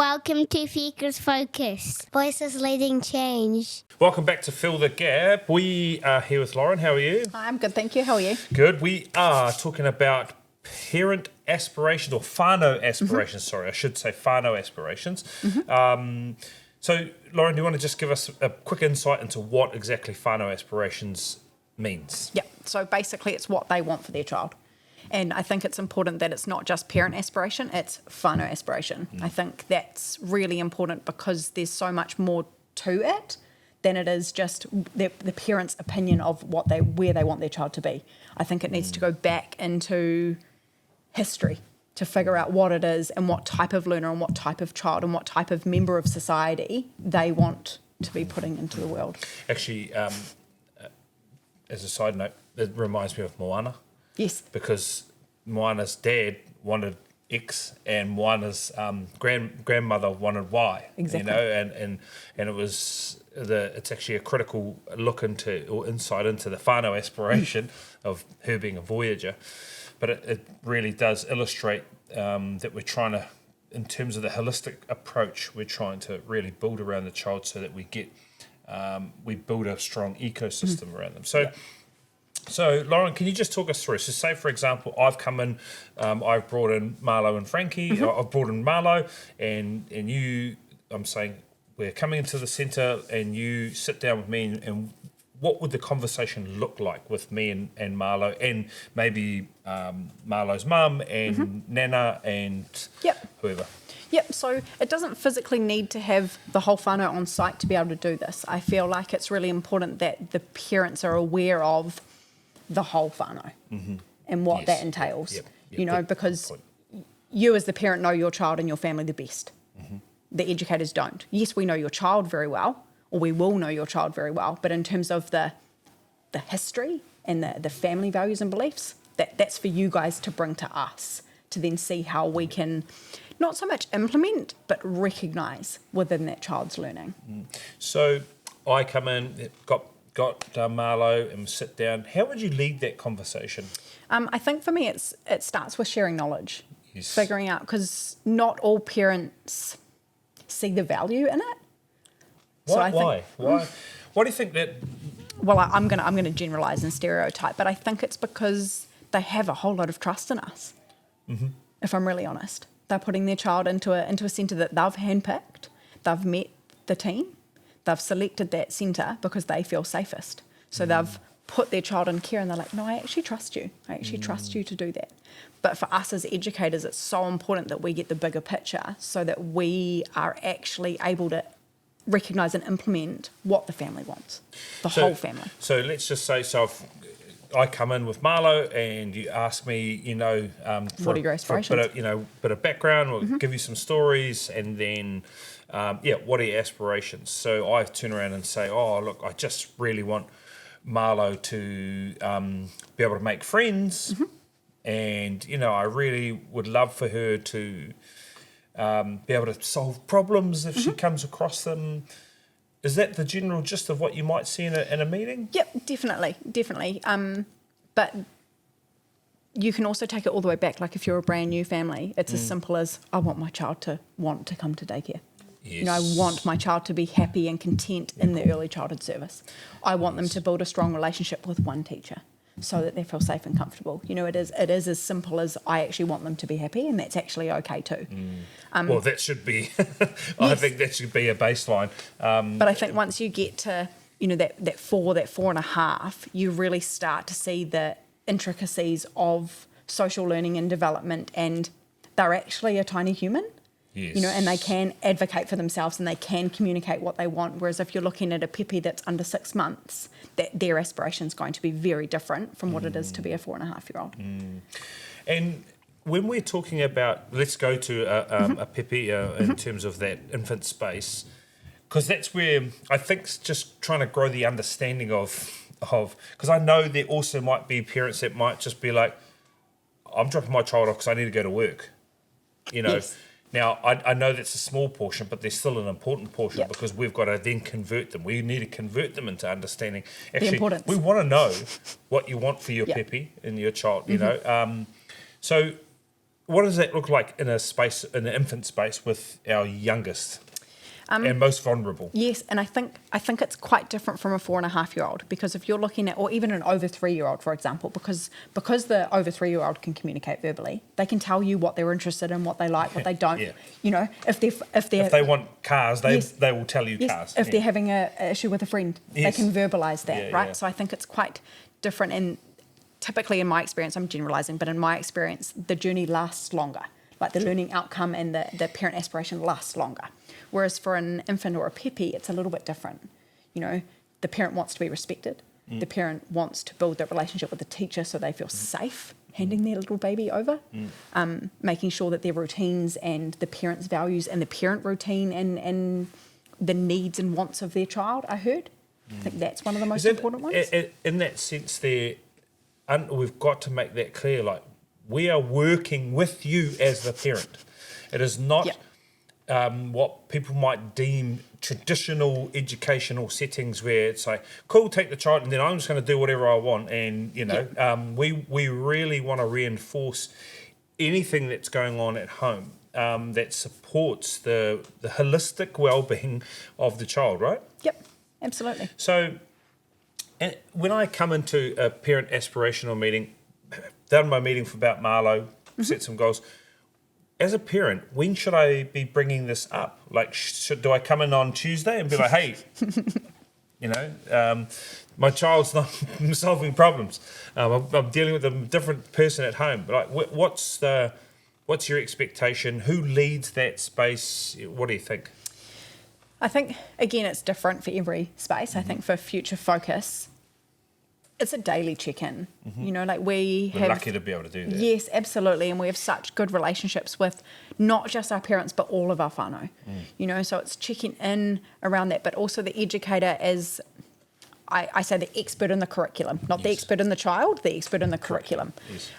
Welcome to Fika's Focus. Voices leading change. Welcome back to Fill the Gap. We are here with Lauren. How are you? I'm good, thank you. How are you? Good. We are talking about parent aspirations, or Whānau Aspirations. Sorry, I should say Whānau Aspirations. So, Lauren, do you want to just give us a quick insight into what exactly Whānau Aspirations means? Yeah, so basically it's what they want for their child. And I think it's important that it's not just parent aspiration, it's Whānau aspiration. I think that's really important because there's so much more to it than it is just the parent's opinion of where they want their child to be. I think it needs to go back into history to figure out what it is and what type of learner and what type of child and what type of member of society they want to be putting into the world. Actually, as a side note, it reminds me of Moana. Yes. Because Moana's dad wanted X and Moana's grandmother wanted Y. Exactly. You know, and it was it's actually a critical look into or insight into the Whānau aspiration of her being a voyager. But it really does illustrate that we're trying to, in terms of the holistic approach, we're trying to really build around the child so that we build a strong ecosystem around them. So, Lauren, can you just talk us through? So, say, for example, I've come in, I've brought in Marlo and Frankie, I've brought in Marlo, and you, I'm saying, we're coming into the centre, and you sit down with me, and what would the conversation look like with me and Marlo, and maybe Marlo's mum, and Nana, and whoever? Yep, so it doesn't physically need to have the whole whānau on site to be able to do this. I feel like it's really important that the parents are aware of the whole whānau and what that entails. You know, because you as the parent know your child and your family the best. The educators don't. Yes, we know your child very well, or we will know your child very well, but in terms of the history and the family values and beliefs, that's for you guys to bring to us to then see how we can not so much implement, but recognise within that child's learning. So I come in, got Marlo, and sit down. How would you lead that conversation? I think for me it starts with sharing knowledge, figuring out, because not all parents see the value in it. Why? Why do you think that? Well, I'm gonna generalise and stereotype, but I think it's because they have a whole lot of trust in us. If I'm really honest, they're putting their child into a centre that they've handpicked. They've met the team. They've selected that centre because they feel safest. So they've put their child in care, and they're like, no, I actually trust you. I actually trust you to do that. But for us as educators, it's so important that we get the bigger picture so that we are actually able to recognise and implement what the family wants, the whole family. So let's just say, I come in with Marlo and you ask me, you know, what are your aspirations? Bit of background, we'll give you some stories, and then, what are your aspirations? So I turn around and say, oh, look, I just really want Marlo to be able to make friends, and, you know, I really would love for her to be able to solve problems if she comes across them. Is that the general gist of what you might see in a meeting? Yep, definitely. But you can also take it all the way back. Like if you're a brand new family, it's as simple as, I want my child to want to come to daycare. Yes. You know, I want my child to be happy and content in the early childhood service. I want them to build a strong relationship with one teacher so that they feel safe and comfortable. You know, it is as simple as, I actually want them to be happy, and that's actually okay too. Well, that should be, I think that should be a baseline. But I think once you get to, you know, that 4.5, you really start to see the intricacies of social learning and development, and they're actually a tiny human. Yes. You know, and they can advocate for themselves and they can communicate what they want. Whereas if you're looking at a pēpi that's under 6 months, that their aspiration is going to be very different from what it is to be a 4.5-year-old. And when we're talking about, let's go to a pēpi in terms of that infant space, because that's where I think it's just trying to grow the understanding of, because I know there also might be parents that might just be like, I'm dropping my child off because I need to go to work, you know. Yes. Now, I know that's a small portion, but there's still an important portion because we've got to then convert them. We need to convert them into understanding. Actually, the importance. We want to know what you want for your pēpi and your child, you know. So what does that look like in an infant space with our youngest and most vulnerable? Yes, and I think it's quite different from a 4.5-year-old, because if you're looking at, or even an over 3-year-old, for example, because the over 3-year-old can communicate verbally, they can tell you what they're interested in, what they like, what they don't. Yeah. You know, if they want cars, they Yes. they will tell you yes, cars. if they're having a issue with a friend, they Yes. can verbalise that, Yeah, right? yeah. So I think it's quite different, and typically in my experience, I'm generalising, but in my experience, the journey lasts longer. Like the learning outcome and the parent aspiration lasts longer. Whereas for an infant or a pēpi, it's a little bit different. You know, the parent wants to be respected. The parent wants to build that relationship with the teacher so they feel safe handing their little baby over, making sure that their routines and the parent's values and the parent routine and the needs and wants of their child are heard. I think that's one of the most important ones. In that sense, we've got to make that clear. Like, we are working with you as the parent. It is not what people might deem traditional educational settings where it's like, cool, take the child and then I'm just going to do whatever I want. And, you know, we really want to reinforce anything that's going on at home that supports the holistic well-being of the child, right? Yep, absolutely. So when I come into a parent aspirational meeting, done my meeting for about Marlow, set some goals. As a parent, when should I be bringing this up? Like, do I come in on Tuesday and be like, hey, you know, my child's not solving problems. I'm dealing with a different person at home. Like, what's your expectation? Who leads that space? What do you think? I think, again, it's different for every space. I think for future focus, it's a daily check-in. You know, like we're lucky to be able to do that. Yes, absolutely. And we have such good relationships with not just our parents, but all of our whānau. You know, so it's checking in around that, but also the educator is, I say, the expert in the curriculum, not the expert in the child, the expert in the curriculum. Yes.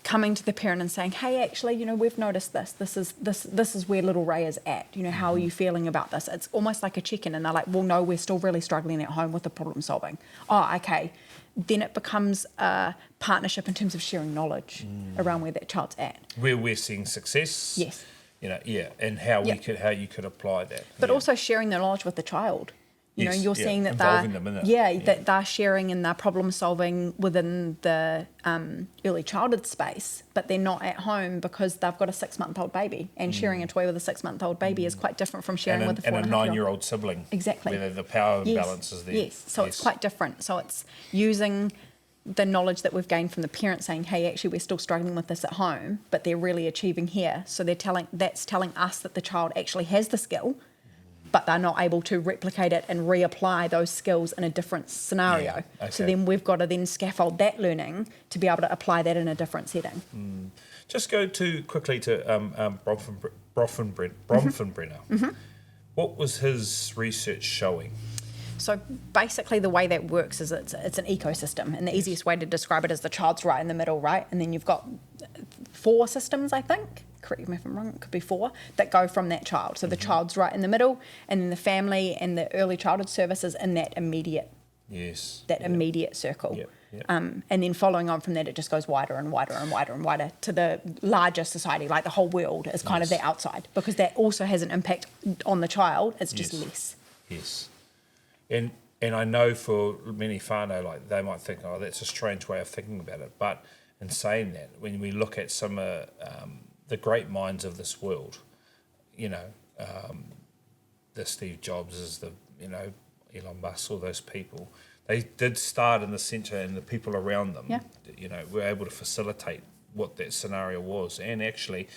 Coming to the parent and saying, hey, actually, you know, we've noticed this. This is where little Ray is at. You know, how are you feeling about this? It's almost like a check-in, and they're like, well, no, we're still really struggling at home with the problem solving. Oh, okay. Then it becomes a partnership in terms of sharing knowledge around where that child's at. Where we're seeing success. Yes. You know, and how you could apply that. But also sharing the knowledge with the child. You know, you're seeing that involving them in it. that they're sharing and they're problem solving within the early childhood space, but they're not at home because they've got a 6-month-old baby, and sharing a toy with a 6-month-old baby is quite different from sharing with a 4.5-year-old. And a 9-year-old sibling. Exactly. Where the power imbalance is there. Yes, so it's quite different. So it's using the knowledge that we've gained from the parents saying, hey, actually, we're still struggling with this at home, but they're really achieving here. So that's telling us that the child actually has the skill, but they're not able to replicate it and reapply those skills in a different scenario. Yeah, okay. So then we've got to then scaffold that learning to be able to apply that in a different setting. Just go quickly to Bronfenbrenner. What was his research showing? So basically the way that works is it's an ecosystem, and the easiest way to describe it is the child's right in the middle, right? And then you've got 4 systems, I think, correct me if I'm wrong, it could be 4, that go from that child. So the child's right in the middle, and then the family and the early childhood services in that immediate immediate circle. And then following on from that, it just goes wider and wider and wider and wider to the larger society, like the whole world is kind of the outside, because that also has an impact on the child. It's just less. Yes. And I know for many whānau, like, they might think, oh, that's a strange way of thinking about it. But in saying that, when we look at some the great minds of this world, you know, the Steve Jobs, Elon Musk, all those people, they did start in the centre, and the people around them, you know, were able to facilitate what that scenario was. And actually,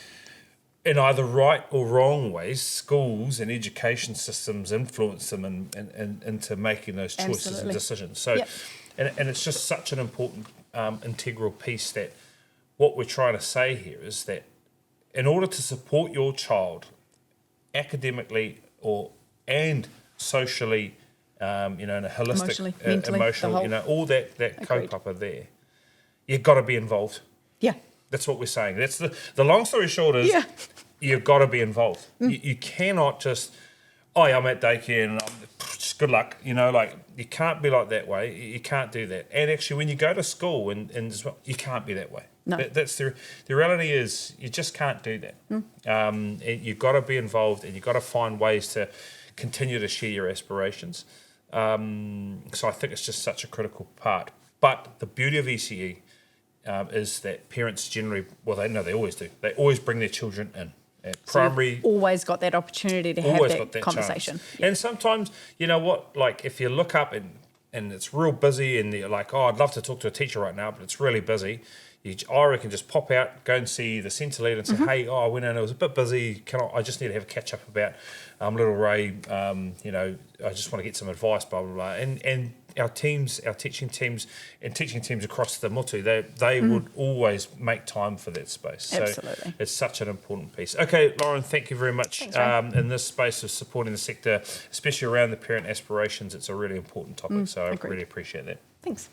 in either right or wrong ways, schools and education systems influence them into making those choices and decisions. So, and it's just such an important integral piece that what we're trying to say here is that in order to support your child academically and socially, you know, in a holistic, emotionally, mentally, emotional, you know, all that kaupapa there, you've got to be involved. Yeah. That's what we're saying. That's the long story short is you've got to be involved. You cannot just, I'm at daycare and just good luck. You know, like, you can't be like that way. You can't do that. And actually, when you go to school and you can't be that way. No. That's the reality is you just can't do that. You've got to be involved and you've got to find ways to continue to share your aspirations. So I think it's just such a critical part. But the beauty of ECE is that parents generally, well, they always do. They always bring their children in. At primary, always got that opportunity to have that conversation. Yep. And sometimes, you know what, like if you look up and it's real busy and you're like, oh, I'd love to talk to a teacher right now, but it's really busy. I reckon just pop out, go and see the centre leader and say, hey, I went in, it was a bit busy. I just need to have a catch up about little Ray. I just want to get some advice, blah, blah, blah. And our teams, our teaching teams across the motu, they would always make time for that space. So Absolutely. it's such an important piece. Okay, Lauren, thank you very much. Thanks, in this space of supporting the sector, especially around the parent aspirations, it's a really important topic. So I agreed. really appreciate that. Thanks.